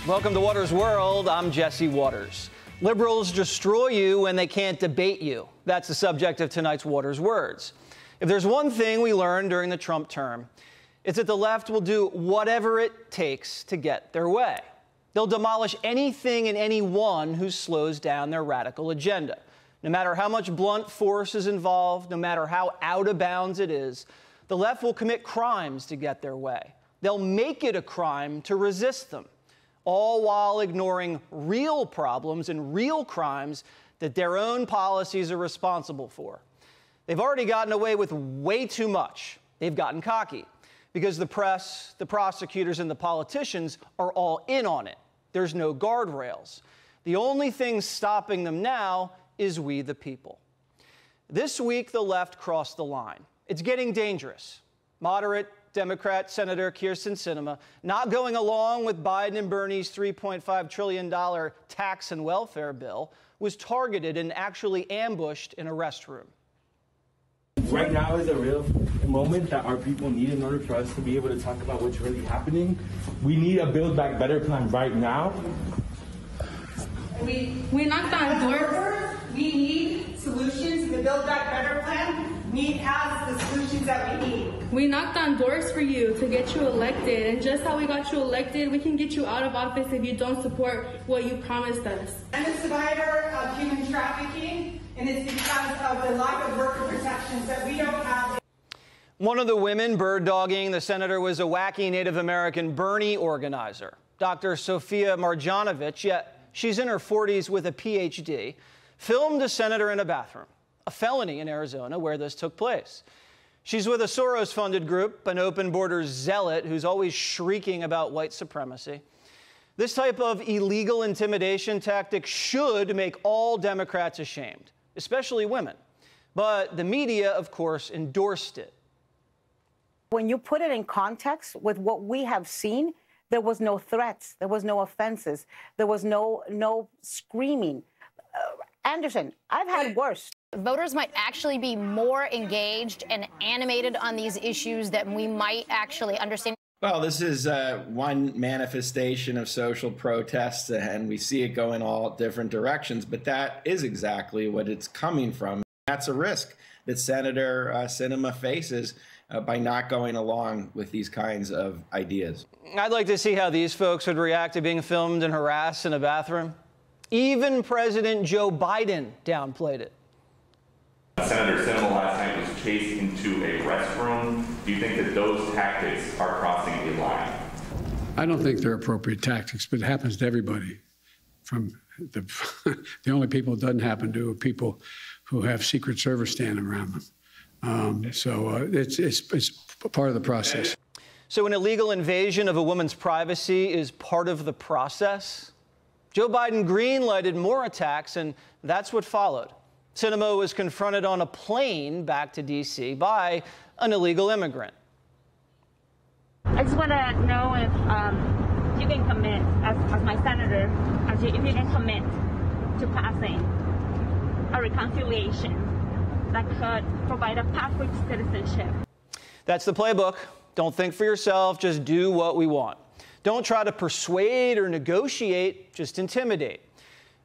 Welcome to Waters World. I'm Jesse Waters. Liberals destroy you when they can't debate you. That's the subject of tonight's Waters Words. If there's one thing we learned during the Trump term, it's that the left will do whatever it takes to get their way. They'll demolish anything and anyone who slows down their radical agenda. No matter how much blunt force is involved, no matter how out of bounds it is, the left will commit crimes to get their way. They'll make it a crime to resist them, all while ignoring real problems and real crimes that their own policies are responsible for. They've already gotten away with way too much. They've gotten cocky because the press, the prosecutors, and the politicians are all in on it. There's no guardrails. The only thing stopping them now is we the people. This week, the left crossed the line. It's getting dangerous. Moderate Democrat Senator Kyrsten Sinema, not going along with Biden and Bernie's $3.5 trillion tax and welfare bill, was targeted and actually ambushed in a restroom. Right now is a real moment that our people need in order for us to be able to talk about what's really happening. We need a Build Back Better plan right now. We knocked on doors. We need solutions. The Build Back Better plan has the solutions that we need. We knocked on doors for you to get you elected, and just how we got you elected, we can get you out of office if you don't support what you promised us. I'm a survivor of human trafficking, and it's because of the lack of worker protections that we don't have. One of the women bird-dogging the senator was a wacky Native American Bernie organizer, Dr. Sophia Marjanovic, yet she's in her 40s with a PhD, filmed a senator in a bathroom, a felony in Arizona where this took place. She's with a Soros-funded group, an open borders zealot who's always shrieking about white supremacy. This type of illegal intimidation tactic should make all Democrats ashamed, especially women. But the media, of course, endorsed it. When you put it in context with what we have seen, there was no threats, there was no offenses, there was no screaming. Anderson, I've had worse. Voters might actually be more engaged and animated on these issues that we might actually understand. Well, this is one manifestation of social protests, and we see it go in all different directions, but that is exactly what it's coming from. That's a risk that Senator Sinema faces by not going along with these kinds of ideas. I'd like to see how these folks would react to being filmed and harassed in a bathroom. Even President Joe Biden downplayed it. Senator Sinema last night was chased into a restroom. Do you think that those tactics are crossing a line? I don't think they're appropriate tactics, but it happens to everybody. From the only people it doesn't happen to are people who have Secret Service standing around them. It's part of the process. So an illegal invasion of a woman's privacy is part of the process? Joe Biden green-lighted more attacks, and that's what followed. Sinema was confronted on a plane back to D.C. by an illegal immigrant. I just want to know if you can commit, as my senator, if you can commit to passing a reconciliation that could provide a pathway to citizenship. That's the playbook. Don't think for yourself, just do what we want. Don't try to persuade or negotiate, just intimidate.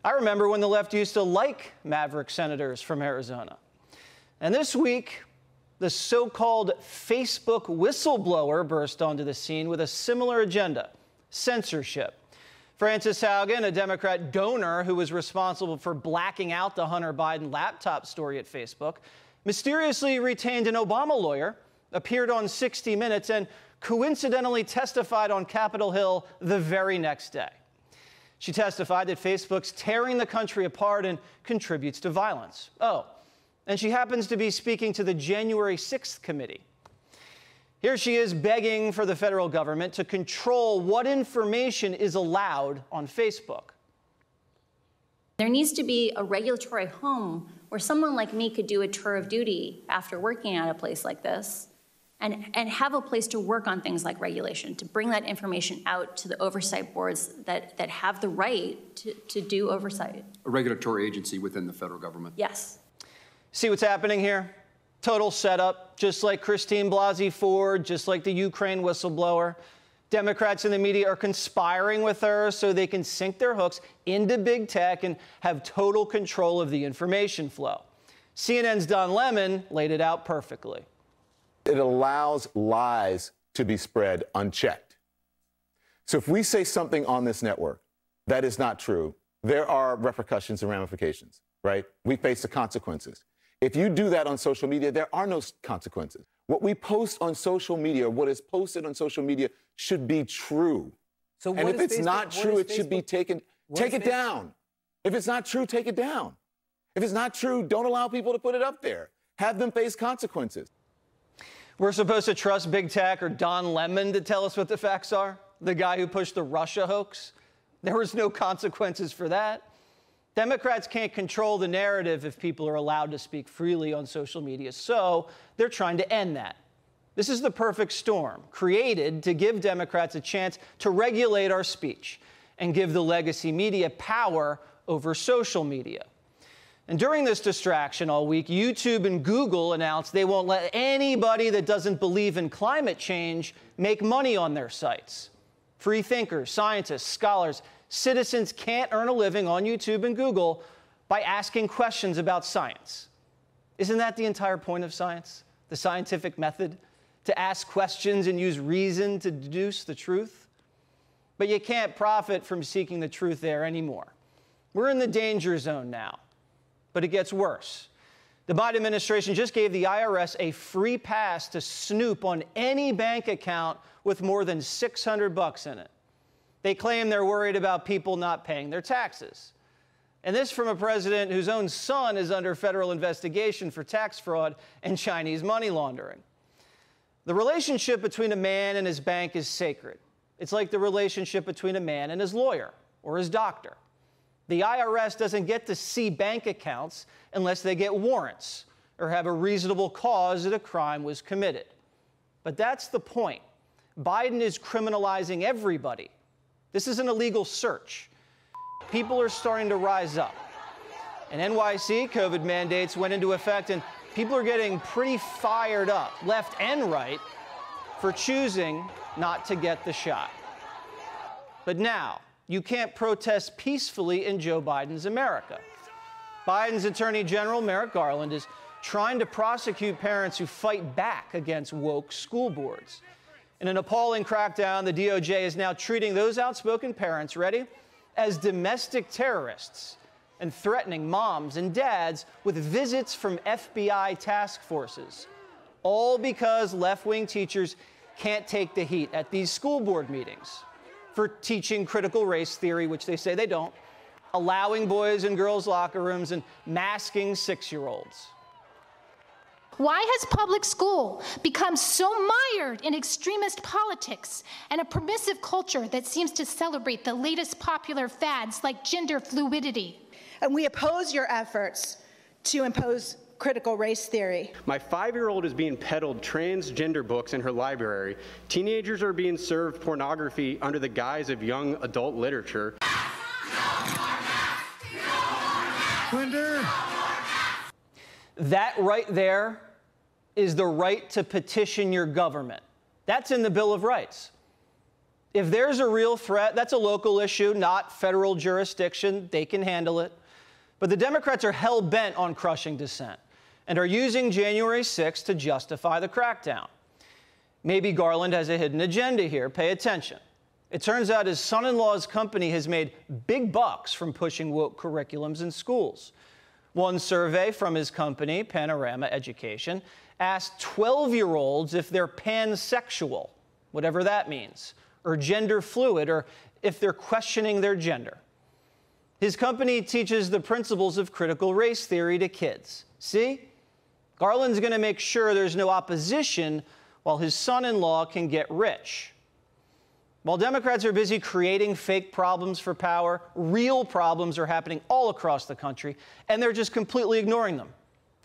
I remember when the left used to like maverick senators from Arizona. And this week, the so-called Facebook whistleblower burst onto the scene with a similar agenda: censorship. Frances Haugen, a Democrat donor who was responsible for blacking out the Hunter Biden laptop story at Facebook, mysteriously retained an Obama lawyer, appeared on 60 Minutes, and coincidentally testified on Capitol Hill the very next day. She testified that Facebook's tearing the country apart and contributes to violence. Oh, and she happens to be speaking to the January 6th committee. Here she is begging for the federal government to control what information is allowed on Facebook. There needs to be a regulatory home where someone like me could do a tour of duty after working at a place like this and have a place to work on things like regulation, to bring that information out to the oversight boards that have the right to do oversight. A regulatory agency within the federal government. Yes. See what's happening here? Total setup, just like Christine Blasey Ford, just like the Ukraine whistleblower. Democrats in the media are conspiring with her so they can sink their hooks into big tech and have total control of the information flow. CNN's Don Lemon laid it out perfectly. It allows lies to be spread unchecked. So if we say something on this network that is not true, there are repercussions and ramifications, right? We face the consequences. If you do that on social media, there are no consequences. What we post on social media, what is posted on social media, should be true. So and if it's not true, it should be taken. Take it down. If it's not true, take it down. If it's not true, don't allow people to put it up there. Have them face consequences. We're supposed to trust big tech or Don Lemon to tell us what the facts are? The guy who pushed the Russia hoax? There was no consequences for that. Democrats can't control the narrative if people are allowed to speak freely on social media, so they're trying to end that. This is the perfect storm, created to give Democrats a chance to regulate our speech and give the legacy media power over social media. And during this distraction all week, YouTube and Google announced they won't let anybody that doesn't believe in climate change make money on their sites. Free thinkers, scientists, scholars, citizens can't earn a living on YouTube and Google by asking questions about science. Isn't that the entire point of science? The scientific method? To ask questions and use reason to deduce the truth? But you can't profit from seeking the truth there anymore. We're in the danger zone now. But it gets worse. The Biden administration just gave the IRS a free pass to snoop on any bank account with more than $600 in it. They claim they're worried about people not paying their taxes. And this from a president whose own son is under federal investigation for tax fraud and Chinese money laundering. The relationship between a man and his bank is sacred. It's like the relationship between a man and his lawyer or his doctor. The IRS doesn't get to see bank accounts unless they get warrants or have a reasonable cause that a crime was committed. But that's the point. Biden is criminalizing everybody. This is an illegal search. People are starting to rise up. In NYC, COVID mandates went into effect, and people are getting pretty fired up, left and right, for choosing not to get the shot. But now, you can't protest peacefully in Joe Biden's America. Biden's Attorney General, Merrick Garland, is trying to prosecute parents who fight back against woke school boards. In an appalling crackdown, the DOJ is now treating those outspoken parents, ready, as domestic terrorists and threatening moms and dads with visits from FBI task forces, all because left-wing teachers can't take the heat at these school board meetings for teaching critical race theory, which they say they don't, allowing boys and girls locker rooms, and masking 6-year-olds. Why has public school become so mired in extremist politics and a permissive culture that seems to celebrate the latest popular fads like gender fluidity? And we oppose your efforts to impose critical race theory. My 5-year-old is being peddled transgender books in her library. Teenagers are being served pornography under the guise of young adult literature. Winter. That right there is the right to petition your government. That's in the Bill of Rights. If there's a real threat, that's a local issue, not federal jurisdiction. They can handle it. But the Democrats are hell-bent on crushing dissent and are using January 6th to justify the crackdown. Maybe Garland has a hidden agenda here. Pay attention. It turns out his son-in-law's company has made big bucks from pushing woke curriculums in schools. One survey from his company, Panorama Education, asked 12-year-olds if they're pansexual, whatever that means, or gender fluid, or if they're questioning their gender. His company teaches the principles of critical race theory to kids. See? Garland's going to make sure there's no opposition while his son-in-law can get rich. While Democrats are busy creating fake problems for power, real problems are happening all across the country, and they're just completely ignoring them.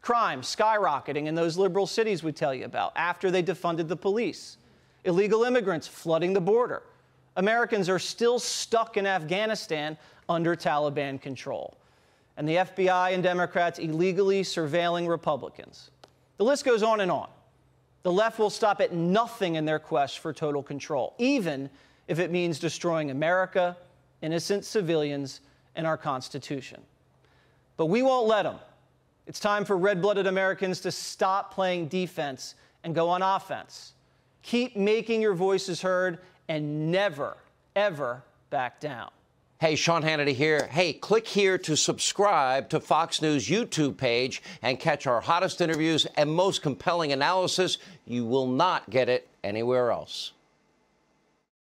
Crime skyrocketing in those liberal cities we tell you about after they defunded the police. Illegal immigrants flooding the border. Americans are still stuck in Afghanistan under Taliban control. And the FBI and Democrats illegally surveilling Republicans. The list goes on and on. The left will stop at nothing in their quest for total control, even if it means destroying America, innocent civilians, and our Constitution. But we won't let them. It's time for red-blooded Americans to stop playing defense and go on offense. Keep making your voices heard and never, ever back down. Hey, Sean Hannity here. Hey, click here to subscribe to Fox News YouTube page and catch our hottest interviews and most compelling analysis. You will not get it anywhere else.